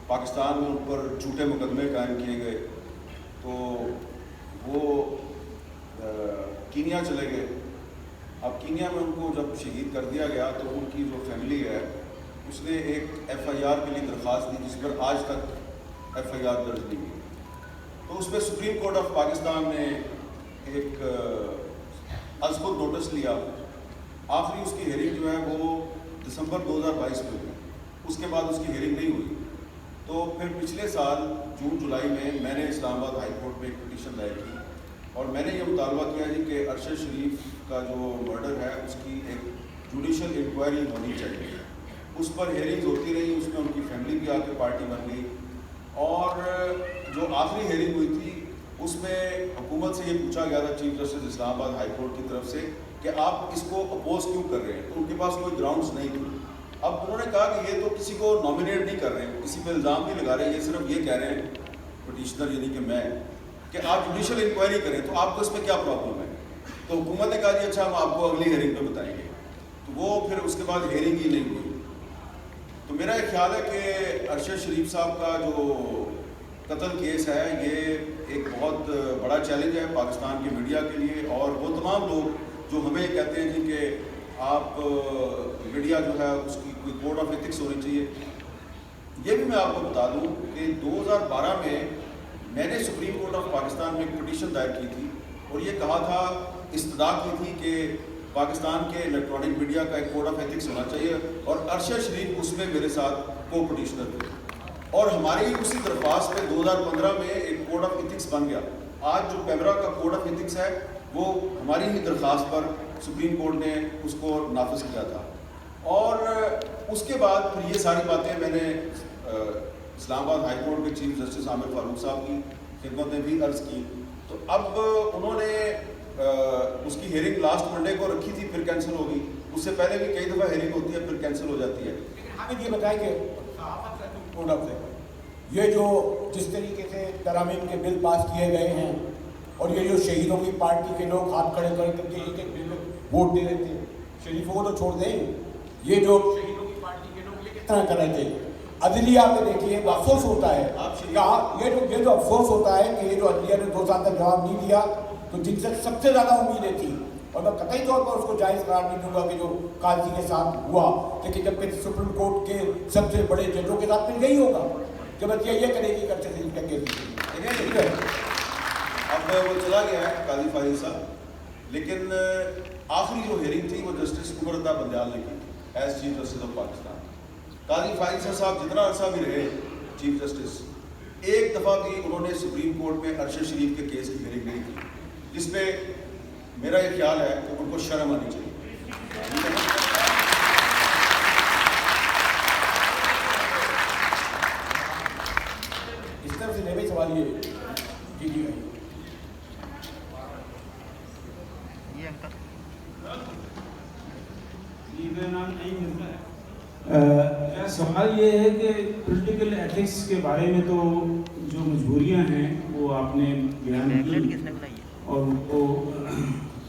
پاکستان میں ان پر جھوٹے مقدمے قائم کیے گئے. تو وہ کینیا چلے گئے. اب کینیا میں ان کو جب شہید کر دیا گیا تو ان کی جو فیملی ہے اس نے ایک FIR کے لیے درخواست دی جس پر آج تک FIR درج نہیں ہوئی. تو اس پہ سپریم کورٹ آف پاکستان نے ایک ازخود نوٹس لیا. آخری اس کی ہیئرنگ جو ہے وہ دسمبر 2022 میں ہوئی. اس کے بعد اس کی ہیئرنگ نہیں ہوئی. تو پھر پچھلے سال جون جولائی میں نے اسلام آباد ہائی کورٹ میں ایک پٹیشن دائر کی اور میں نے یہ مطالبہ کیا جی کہ ارشد شریف کا جو مرڈر ہے اس کی ایک جوڈیشل انکوائری ہونی چاہیے. اس پر ہیئرنگز ہوتی رہی, اس میں ان کی فیملی بھی آ کے پارٹی بن گئی اور جو آخری ہیئرنگ ہوئی تھی اس میں حکومت سے یہ پوچھا گیا تھا چیف جسٹس اسلام آباد ہائی کورٹ کی طرف سے کہ آپ اس کو اپوز کیوں کر رہے ہیں. تو ان کے پاس کوئی گراؤنڈز نہیں تھے. اب انہوں نے کہا کہ یہ تو کسی کو نامینیٹ نہیں کر رہے ہیں, کسی پہ الزام نہیں لگا رہے, یہ صرف یہ کہہ رہے ہیں پٹیشنر یعنی کہ میں کہ آپ جوڈیشل انکوائری کریں. تو آپ کو اس میں کیا پرابلم ہے؟ تو حکومت نے کہا جی اچھا ہم آپ کو اگلی ہیئرنگ پہ بتائیں گے. تو وہ پھر اس کے بعد ہیئرنگ ہی نہیں ہوئی. تو میرا یہ خیال ہے کہ ارشد شریف صاحب کا جو قتل کیس ہے یہ ایک بہت بڑا چیلنج ہے پاکستان کی میڈیا کے لیے اور وہ تمام لوگ جو ہمیں کہتے ہیں جی کہ آپ میڈیا جو ہے اس کی کوئی کوڈ آف ایتھکس ہونی چاہیے. یہ بھی میں آپ کو بتا دوں کہ 2012 میں نے سپریم کورٹ آف پاکستان میں ایک پٹیشن دائر کی تھی اور یہ کہا تھا, استدعا کی تھی کہ پاکستان کے الیکٹرانک میڈیا کا ایک کوڈ آف ایتھکس ہونا چاہیے اور ارشد شریف اس میں میرے ساتھ کو پٹیشنر تھے اور ہماری اسی درخواست پہ 2015 میں ایک کوڈ آف ایتھکس بن گیا. آج جو پیمرا کا کوڈ آف ایتھکس ہے وہ ہماری ہی درخواست پر سپریم کورٹ نے اس کو نافذ کیا تھا. اور اس کے بعد پھر یہ ساری باتیں میں نے اسلام آباد ہائی کورٹ کے چیف جسٹس عامر فاروق صاحب کی خدمت میں بھی عرض کی. تو اب انہوں نے اس کی ہیئرنگ لاسٹ منڈے کو رکھی تھی, پھر کینسل ہو گئی. اس سے پہلے بھی کئی دفعہ ہیئرنگ ہوتی ہے پھر کینسل ہو جاتی ہے. ہمیں یہ بتائیں کہ یہ جو جس طریقے سے ترامیم کے بل پاس کیے گئے ہیں اور یہ جو شہیدوں کی پارٹی کے لوگ ہاتھ کھڑے کر کے ایک ایک بل میں ووٹ دے رہے تھے, شریفوں کو تو چھوڑ دیں, یہ جو شہیدوں کی پارٹی کے لوگ کس طرح کر رہے تھے. عدلیہ پہ دیکھیے افسوس ہوتا ہے, یہ جو افسوس ہوتا ہے کہ یہ جو عدلیہ نے 2 سال تک جواب نہیں دیا تو جن سے سب سے زیادہ امیدیں تھی اور میں قطعی طور پر اس کو جائز قرار نہیں دوں گا کہ جو قاضی کے ساتھ ہوا, لیکن جب کہ سپریم کورٹ کے سب سے بڑے ججوں کے ساتھ مل گئی ہوگا کہ بس یہ کرے گی کرتے تھے. اب وہ چلا گیا ہے قاضی فاضل صاحب, لیکن آخری جو ہیئرنگ تھی وہ جسٹس عمر رضا بندیال نے کی as chief justice of Pakistan. قاضی فاضل صاحب جتنا عرصہ بھی رہے چیف جسٹس, ایک دفعہ بھی انہوں نے سپریم کورٹ میں ارشد شریف کے کیس کی ہیئرنگ نہیں کی, جس پہ میرا یہ خیال ہے کہ ان کو شرم آنی چاہیے. اس طرح سے میرے سوال یہ جی میرا سوال یہ ہے کہ پولیٹیکل ایتھکس کے بارے میں تو جو مجبوریاں ہیں وہ آپ نے بیان کی اور وہ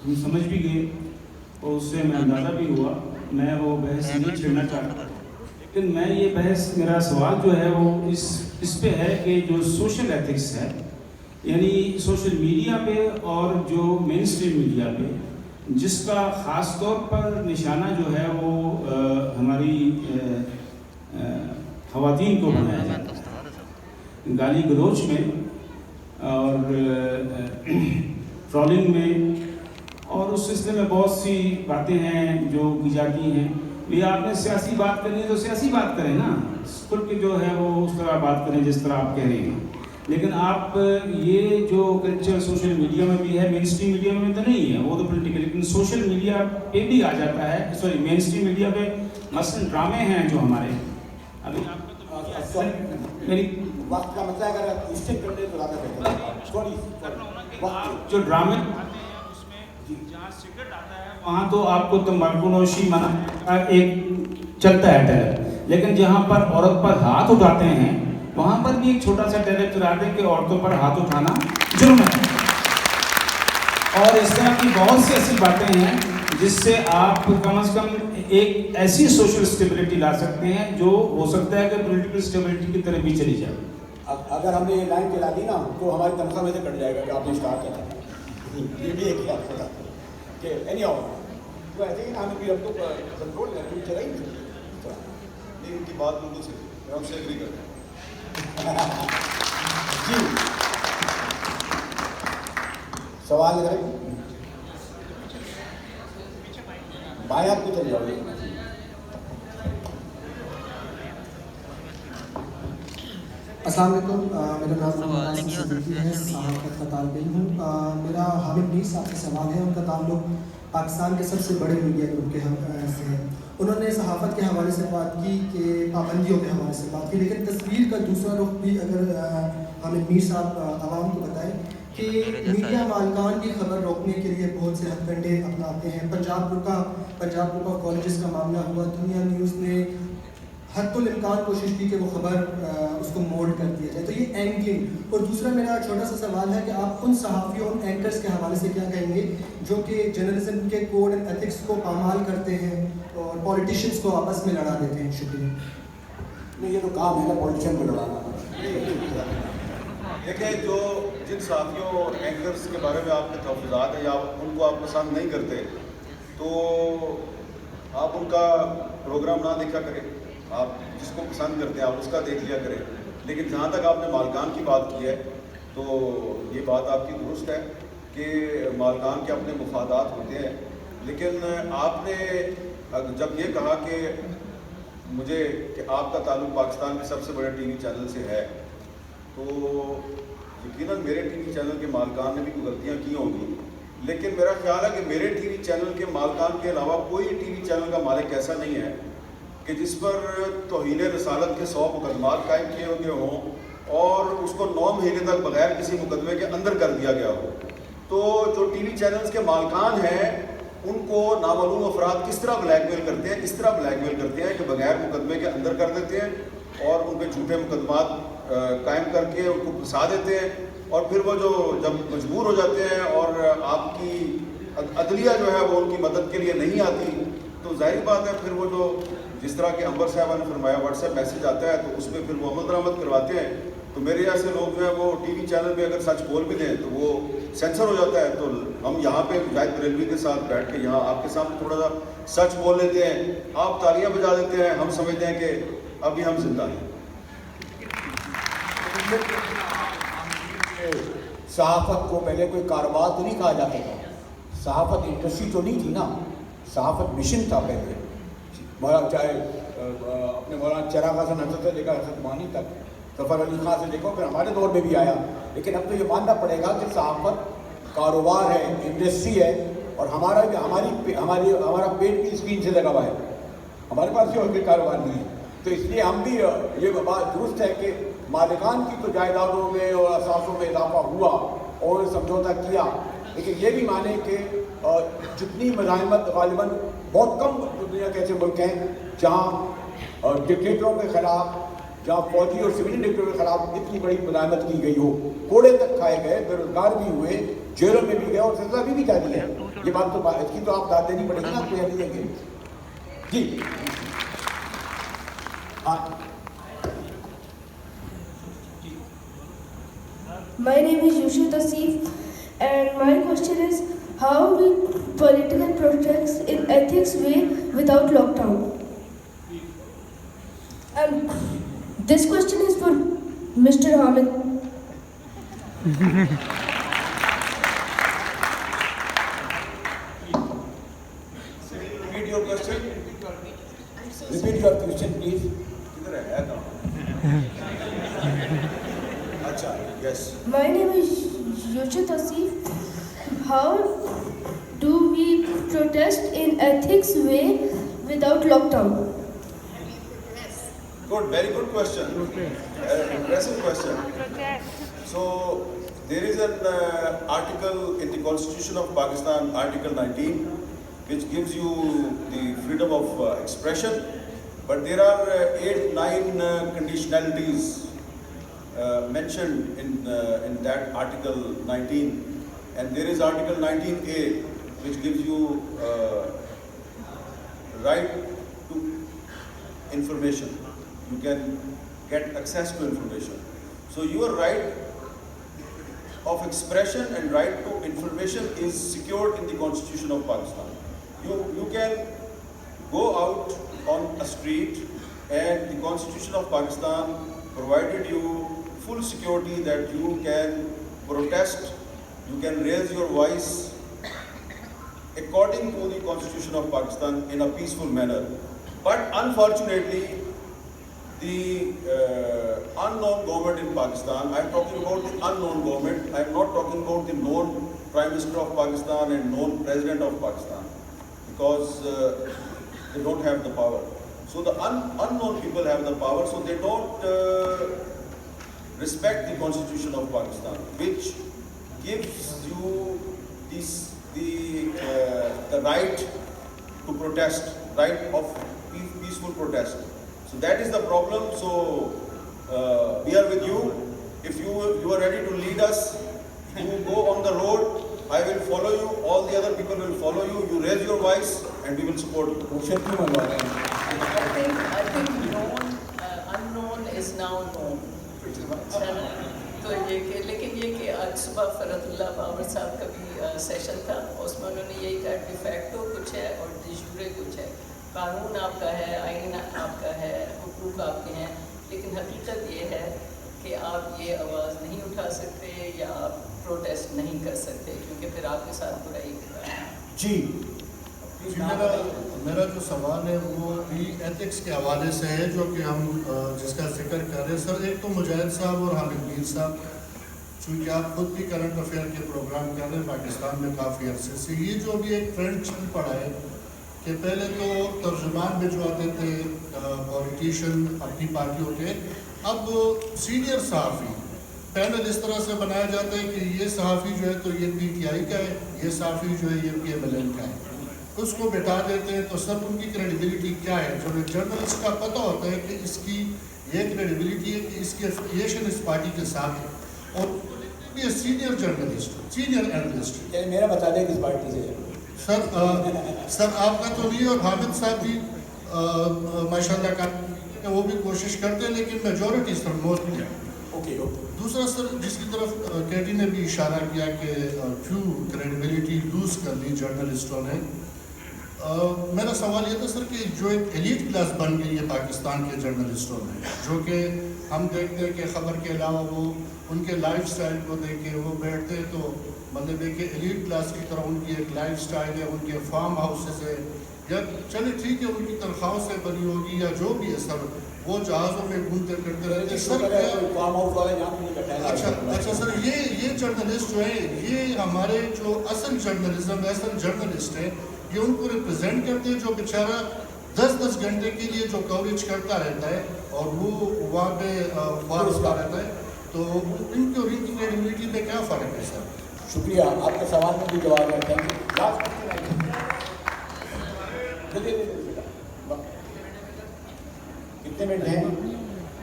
ہم سمجھ بھی گئے اور اس سے میں اندازہ بھی ہوا. میں وہ بحث نہیں چھیڑنا چاہتا, لیکن میں یہ بحث, میرا سوال جو ہے وہ اس پہ ہے کہ جو سوشل ایتھکس ہے یعنی سوشل میڈیا پہ اور جو مین اسٹریم میڈیا پہ جس کا خاص طور پر نشانہ جو ہے وہ ہماری خواتین کو بنایا جاتا ہے گالی گلوچ میں اور ٹرولنگ میں, اور اس سلسلے میں بہت سی باتیں ہیں جو کی جاتی ہیں. یہ آپ نے سیاسی بات کرنی ہے تو سیاسی بات کریں نا, کھل کے جو ہے وہ اس طرح بات کریں جس طرح آپ کہہ رہے ہیں. لیکن آپ یہ جو کلچر سوشل میڈیا میں بھی ہے, مین اسٹریم میڈیا میں تو نہیں ہے, وہ تو پولیٹیکل, لیکن سوشل میڈیا پہ بھی آ جاتا ہے. سوری مین اسٹریم میڈیا پہ مثلاً ڈرامے ہیں جو ہمارے ابھی آپ کو میری وقت کا مسئلہ اگر اس سے کرنے تو زیادہ جو ڈرامے اس میں جہاں سگریٹ آتا ہے وہاں تو آپ کو تمباکو نوشی منع ایک چلتا ہے ٹیلر, لیکن جہاں پر عورت پر ہاتھ اٹھاتے ہیں وہاں پر بھی ایک چھوٹا سا ٹیلر چلا دیں کہ عورتوں پر ہاتھ اٹھانا جرم ہے. اور اس طرح کی بہت سی ایسی باتیں ہیں جس سے آپ کم از کم ایک ایسی سوشل اسٹیبلٹی لا سکتے ہیں جو ہو سکتا ہے کہ پولیٹیکل اسٹیبلٹی کی طرف بھی چلی جائے. اگر ہم نے یہ لائن چلا دی نا تو ہماری تنخواہ میں سے کٹ جائے گا کہ آپ نے اسٹارٹ کرا. یہ بھی ایک بات ہوتا کہ اینی آؤ تو ایسے ہی ہمیں بھی ہم تو کنٹرول کریں چلا ہی نہیں. نہیں ان کی بات بالکل صحیح ہے, میں ہم سے ایگری کرتا ہوں. جی سوال کریں بھائی آپ کو چل جاؤ. السلام علیکم, میرا نام ناصر صدیقی ہے, صحافت کا طالب علم ہوں. میرا حامد میر صاحب سے سوال ہے, ان کا تعلق پاکستان کے سب سے بڑے میڈیا گروپ کے سے ہے. انہوں نے صحافت کے حوالے سے بات کی کہ پابندیوں کے حوالے سے بات کی, لیکن تصویر کا دوسرا رخ بھی اگر حامد میر صاحب عوام کو بتائیں کہ میڈیا مالکان کی خبر روکنے کے لیے بہت سے ہتھ کنڈے اپناتے ہیں. پنجاب گروپ آف کالجز کا معاملہ ہوا, دنیا نیوز نے حد الامکان کوشش کی کہ وہ خبر اس کو مولڈ کر دیا جائے. تو یہ اینکرنگ. اور دوسرا میرا چھوٹا سا سوال ہے کہ آپ ان صحافیوں ان اینکرز کے حوالے سے کیا کہیں گے جو کہ جرنلزم کے کوڈ اینڈ ایتھکس کو پامال کرتے ہیں اور پولیٹیشینس کو آپس میں لڑا دیتے ہیں. شکریہ. نہیں یہ تو کام ہے نا پولیٹیشین کو لڑانا. دیکھیں جو جن صحافیوں اور اینکرز کے بارے میں آپ کے تحفظات ہیں یا ان کو آپ پسند نہیں کرتے تو آپ ان کا پروگرام نہ دیکھا کریں. آپ جس کو پسند کرتے ہیں آپ اس کا دیکھ لیا کریں. لیکن جہاں تک آپ نے مالکان کی بات کی ہے تو یہ بات آپ کی درست ہے کہ مالکان کے اپنے مفادات ہوتے ہیں. لیکن آپ نے جب یہ کہا کہ مجھے کہ آپ کا تعلق پاکستان کے سب سے بڑے ٹی وی چینل سے ہے تو یقیناً میرے ٹی وی چینل کے مالکان نے بھی کوئی غلطیاں کی ہوں گی. لیکن میرا خیال ہے کہ میرے ٹی وی چینل کے مالکان کے علاوہ کوئی ٹی وی چینل کا مالک ایسا نہیں ہے کہ جس پر توہین رسالت کے 100 مقدمات قائم کیے گئے ہوں اور اس کو 9 مہینے تک بغیر کسی مقدمے کے اندر کر دیا گیا ہو. تو جو ٹی وی چینلز کے مالکان ہیں ان کو نامعلوم افراد کس طرح بلیک میل کرتے ہیں, اس طرح بلیک میل کرتے ہیں کہ بغیر مقدمے کے اندر کر دیتے ہیں اور ان پہ جھوٹے مقدمات قائم کر کے ان کو پھنسا دیتے ہیں. اور پھر وہ جو جب مجبور ہو جاتے ہیں اور آپ کی عدلیہ جو ہے وہ ان کی مدد کے لیے نہیں آتی تو ظاہری بات ہے پھر وہ جو جس طرح کہ انور صاحبہ نے فرمایا واٹس ایپ میسیج آتا ہے تو اس میں پھر وہ عمل درآمد کرواتے ہیں. تو میرے ایسے لوگ جو ہیں وہ ٹی وی چینل پہ اگر سچ بول بھی دیں تو وہ سینسر ہو جاتا ہے. تو ہم یہاں پہ مجاہد بریلوی کے ساتھ بیٹھ کے یہاں آپ کے سامنے تھوڑا سا سچ بول لیتے ہیں, آپ تالیاں بجا دیتے ہیں, ہم سمجھتے ہیں کہ ابھی ہم زندہ ہیں. صحافت کو پہلے کوئی کاروبار تو نہیں کہا جاتا تھا, صحافت انڈسٹری تو نہیں تھی نا, صحافت مشن تھا پہلے. چاہے اپنے مولانا چراغ حسن حضرت سے لے کر حضرت مانی تک, ظفر علی خان سے دیکھو پھر ہمارے دور میں بھی آیا. لیکن اب تو یہ ماننا پڑے گا کہ صحافت کاروبار ہے, انڈسٹری ہے, اور ہمارا پیٹ بھی اسکرین سے لگا ہوا ہے. ہمارے پاس یہ کوئی کاروبار نہیں ہے. تو اس لیے ہم بھی یہ بات درست ہے کہ مالکان کی تو جائیدادوں میں اور اثاثوں میں اضافہ ہوا اور سمجھوتا کیا, لیکن یہ بھی مانے کہ جتنی مزاحمت غالباً بہت کم دنیا کے ایسے ملک ہیں جہاں ڈکٹیٹروں کے خلاف, جہاں فوجی اور سویلین ڈکٹیٹروں کے خلاف اتنی بڑی مزاحمت کی گئی ہو, کوڑے تک کھائے گئے, بے روزگار بھی ہوئے, جیلوں میں بھی گئے اور سزا بھی جاری ہے. یہ بات تو اس کی تو آپ داد دینی پڑے گی نا, کوئی نہیں دیں گے. جی My name is Yusha Tasif and my question is how we political protest in ethics way without lockdown? And this question is for Mr. Hamid. Repeat your question. Repeat your question, please. کدھر ہے کہاں؟ اچھا, yes. My name is Yusha Tasif. How do we protest in ethics way without lockdown? Good, very good question. Impressive question. So there is an article in the Constitution of Pakistan, Article 19, which gives you the freedom of expression. But there are 8-9 conditionalities mentioned in that Article 19, and there is Article 19A, which gives you right to information. You can get access to information. So your right of expression and right to information is secured in the Constitution of Pakistan. You can go out on a street and the Constitution of Pakistan provided you full security that you can protest, you can raise your voice according to the Constitution of Pakistan in a peaceful manner. But unfortunately, the unknown government in Pakistan, I am talking about the unknown government, I am not talking about the known Prime Minister of Pakistan and known President of Pakistan, because they don't have the power. So the unknown people have the power, so they don't respect the Constitution of Pakistan, which gives you the right to protest, right of peaceful protest. So that is the problem. So we are with you. If you are ready to lead us, you go on the road, I will follow you, all the other people will follow you, you raise your voice and we will support you. I think known, unknown is now known. تو یہ کہ لیکن یہ کہ آج صبح فرحت اللہ باور صاحب کا بھی سیشن تھا، اس میں انہوں نے یہی کہا ڈی فیکٹو کچھ ہے اور ڈی جیورے کچھ ہے، قانون آپ کا ہے، آئین آپ کا ہے، حقوق آپ کے ہیں، لیکن حقیقت یہ ہے کہ آپ یہ آواز نہیں اٹھا سکتے یا آپ پروٹیسٹ نہیں کر سکتے، کیونکہ پھر آپ کے ساتھ برائی ہوگا. جی میرا جو سوال ہے وہ بھی ایتھکس کے حوالے سے ہے، جو کہ ہم جس کا ذکر کر رہے ہیں. سر ایک تو مجاہد صاحب اور حامد میر صاحب، چونکہ آپ خود بھی کرنٹ افیئر کے پروگرام کر رہے ہیں پاکستان میں کافی عرصے سے، یہ جو بھی ایک ٹرینڈ چل پڑا ہے کہ پہلے تو ترجمان بھجواتے تھے پولیٹیشین اپنی پارٹیوں کے، اب سینئر صحافی پینل اس طرح سے بنایا جاتا ہے کہ یہ صحافی جو ہے تو یہ پی ٹی آئی کا ہے، یہ صحافی جو ہے یہ پی ایم ایل این کا ہے، اس کو بٹھا دیتے ہیں. تو سر ان کی کریڈیبلٹی کیا ہے؟ جو جرنلسٹ کا پتہ ہوتا ہے کہ اس کی یہ کریڈیبلٹی ہے کہ اس کی ایفیلیشن اس پارٹی کے ساتھ ہے، اور یہ سینئر جرنلسٹ، سینئر اینالسٹ. میرا بتا دیں کس پارٹی سے ہے سر آپ کا تو نہیں، اور حامد صاحب بھی ماشاء اللہ کا وہ بھی کوشش کرتے ہیں، لیکن میجورٹی سر موسٹلی. دوسرا سر جس کی طرف کیٹی نے بھی اشارہ کیا کہ کیوں کریڈیبلٹی لوز کر لی جرنلسٹوں نے، میرا سوال یہ تھا سر کہ جو ایک ایلیٹ کلاس بن گئی ہے پاکستان کے جرنلسٹوں میں، جو کہ ہم دیکھتے ہیں کہ خبر کے علاوہ وہ ان کے لائف سٹائل کو دیکھ کے وہ بیٹھتے ہیں، تو مطلب ہے کہ ایلیٹ کلاس کی طرح ان کی ایک لائف سٹائل ہے، ان کے فارم ہاؤسز ہے، یا چلے ٹھیک ہے ان کی تنخواہوں سے بنی ہوگی یا جو بھی ہے سر، وہ جہازوں میں گھومتے پھرتے رہتے ہیں. اچھا سر یہ جرنلسٹ جو ہیں یہ ہمارے جو اصل جرنلزم اصل جرنلسٹ ہیں، یہ ان کو ریپرزینٹ کرتے ہیں جو بیچارہ 10 گھنٹے کے لیے جو کوریج کرتا رہتا ہے اور وہ وہاں پہ فارغ رہتا ہے، تو ان کی اور ان کی کریڈیبلٹی میں کیا فرق ہے سر؟ شکریہ، آپ کے سوال میں بھی جواب ہے. کتنے منٹ ہیں؟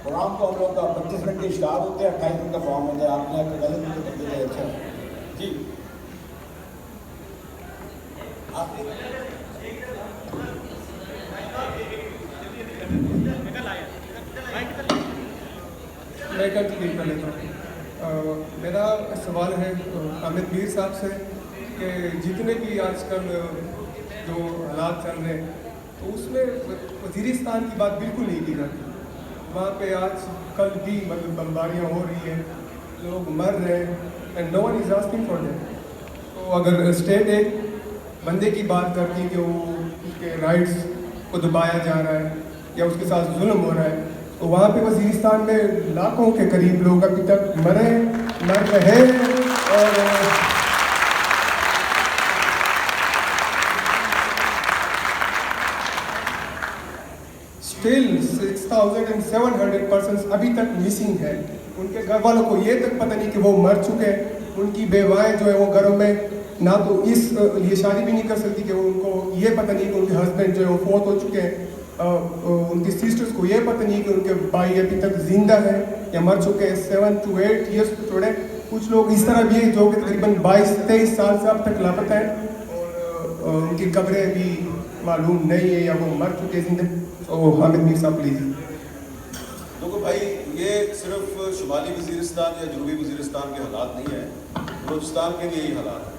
پروگرام کو ہم لوگ کا 25 منٹ کے اشتہار ہوتے ہیں، 28 منٹ کا فارم ہوتا ہے. آپ نے غلط نہیں کر دیا ہے. اچھا جی آپ میں کر لیتا ہوں. میرا سوال ہے حامد میر صاحب سے کہ جتنے بھی آج کل جو حالات چل رہے ہیں تو اس میں وزیرستان کی بات بالکل نہیں کی جاتی. وہاں پہ آج کل بھی مطلب بمباریاں ہو رہی ہیں، لوگ مر رہے ہیں، and no one is asking for them. تو اگر اسٹیٹ ایک بندے کی بات کرتی ہے کہ وہ اس کے رائٹس کو دبایا جا رہا ہے یا اس کے ساتھ ظلم ہو رہا ہے، تو وہاں پہ وزیرستان میں لاکھوں کے قریب لوگ ابھی تک مر رہے ہیں. اور اسٹل 6,700 پرسنس ابھی تک مسنگ ہے. ان کے گھر والوں کو یہ تک پتہ نہیں کہ وہ مر چکے ہیں. ان کی بیوائیں جو ہیں وہ گھروں میں نہ تو اس لیے شادی بھی نہیں کر سکتی کہ ان کو یہ پتہ نہیں کہ ان کے ہسبینڈ جو ہے وہ فوت ہو چکے ہیں. ان کی سسٹرز کو یہ پتہ نہیں کہ ان کے بھائی ابھی تک زندہ ہیں یا مر چکے ہیں. 7 to 8 ایئرس کو چھوڑے کچھ لوگ اس طرح بھی ہیں جو کہ تقریباً 22-23 سال سے اب تک لاپتہ ہیں اور ان کی قبریں بھی معلوم نہیں ہے یا وہ مر چکے زندہ. حامد میر صاحب پلیز. دیکھو بھائی، یہ صرف شمالی وزیرستان یا جنوبی وزیرستان کے حالات نہیں ہیں، بلوچستان کے بھی یہی حالات ہیں.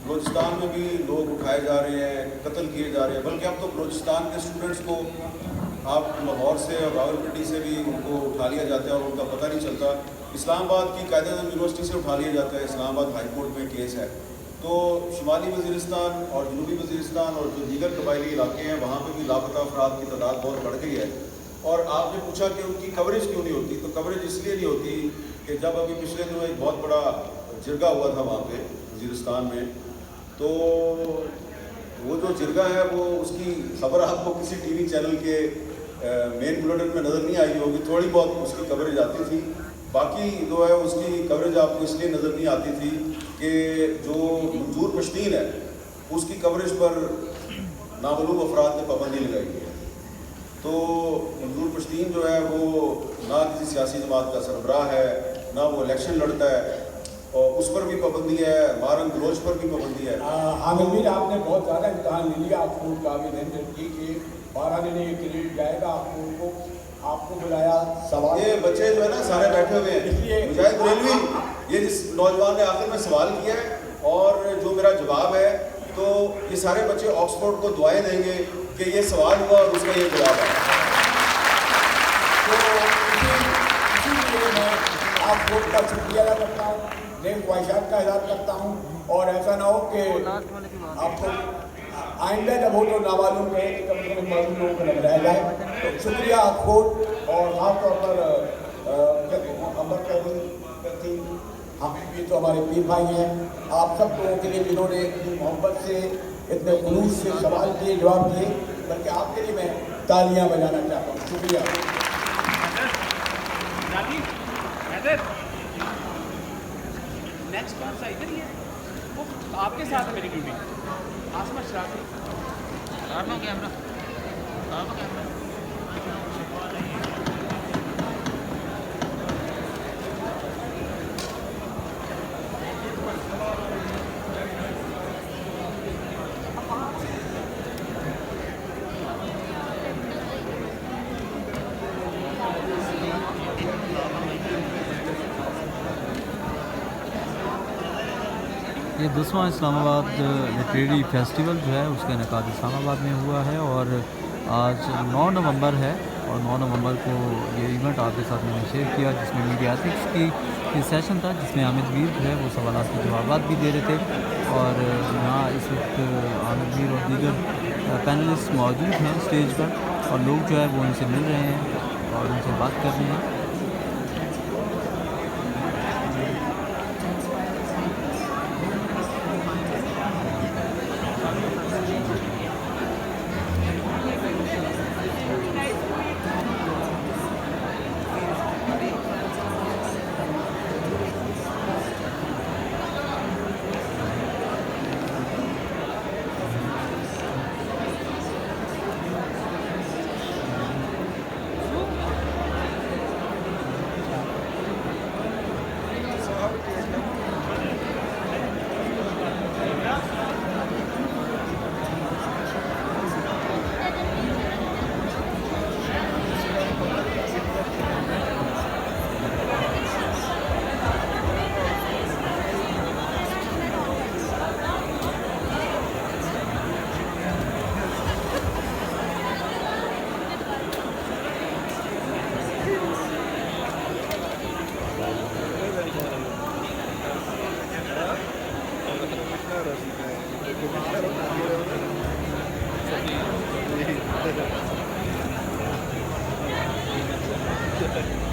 بلوچستان میں بھی لوگ اٹھائے جا رہے ہیں، قتل کیے جا رہے ہیں، بلکہ اب تو بلوچستان کے اسٹوڈنٹس کو آپ لاہور سے اور راولپنڈی سے بھی ان کو اٹھا لیا جاتا ہے اور ان کا پتہ نہیں چلتا. اسلام آباد کی قائد اعظم یونیورسٹی سے اٹھا لیا جاتا ہے, اسلام آباد ہائی کورٹ میں کیس ہے. تو شمالی وزیرستان اور جنوبی وزیرستان اور جو دیگر قبائلی علاقے ہیں وہاں پہ بھی لاپتہ افراد کی تعداد بہت بڑھ گئی ہے. اور آپ نے پوچھا کہ ان کی کوریج کیوں نہیں ہوتی, تو کوریج اس لیے نہیں ہوتی کہ جب ابھی پچھلے دنوں ایک بہت بڑا جرگہ ہوا تھا وہاں پہ وزیرستان میں, تو وہ جو جرگہ ہے وہ اس کی خبر آپ کو کسی ٹی وی چینل کے مین بلیٹن میں نظر نہیں آئی ہوگی. تھوڑی بہت اس کی کوریج آتی تھی, باقی جو ہے اس کی کوریج آپ کو اس لیے نظر نہیں آتی تھی کہ جو منظور پشتین ہے اس کی کوریج پر نامعلوم افراد نے پابندی لگائی ہے. تو منظور پشتین جو ہے وہ نہ کسی سیاسی جماعت کا سربراہ ہے, نہ وہ الیکشن لڑتا ہے, اور اس پر بھی پابندی ہے, مارن گلوچ پر بھی پابندی ہے. حامد میر آپ نے بہت زیادہ امتحان لے لیا آکسفورڈ کا, بھی محنت کی کہ 12 دن یہ کریڈٹ جائے گا آکسفورڈ کو, آپ کو بلایا سوال. یہ بچے جو ہے نا سارے بیٹھے ہوئے ہیں, مجاہد بریلوی یہ جس نوجوان نے آخر میں سوال کیا ہے اور جو میرا جواب ہے, تو یہ سارے بچے آکسفورڈ کو دعائیں دیں گے کہ یہ سوال ہوا اور اس کا یہ جواب ہے. تو اسی لیے میں آکسفورڈ کا شکریہ ادا کرتا ہوں, نیک خواہشات کا اظہار کرتا ہوں, اور ایسا نہ ہو کہ آپ کو آئندہ جب ہو تو نامعلوم رہے کہ کم سے کم معلوم لوگوں کو لگ رہ جائے. تو شکریہ آکسفورڈ, اور خاص طور پر امر کرتی ہم بھی تو ہمارے پیر بھائی ہیں, آپ سب لوگوں کے لیے جنہوں نے اتنی محبت سے اتنے خلوص سے سوال کیے, جواب دیے, بلکہ آپ کے لیے میں تالیاں بجانا چاہتا ہوں. شکریہ. نیکسٹ کون سا ادھر ہی ہے, وہ آپ کے ساتھ ہے میری ڈیوٹی. آسما شراکت کیمرہ یہ 10واں اسلام آباد لٹریری فیسٹیول جو ہے اس کا انعقاد اسلام آباد میں ہوا ہے, اور آج 9 نومبر ہے, اور 9 نومبر کو یہ ایونٹ آپ کے ساتھ میں نے شیئر کیا جس میں میڈیا ایتھکس کی یہ سیشن تھا, جس میں حامد میر جو ہے وہ سوالات کے جوابات بھی دے رہے تھے, اور یہاں اس وقت حامد میر اور دیگر پینلسٹ موجود ہیں اسٹیج پر, اور لوگ جو ہے وہ ان سے مل رہے ہیں اور ان سے بات کر رہے ہیں. Thank you.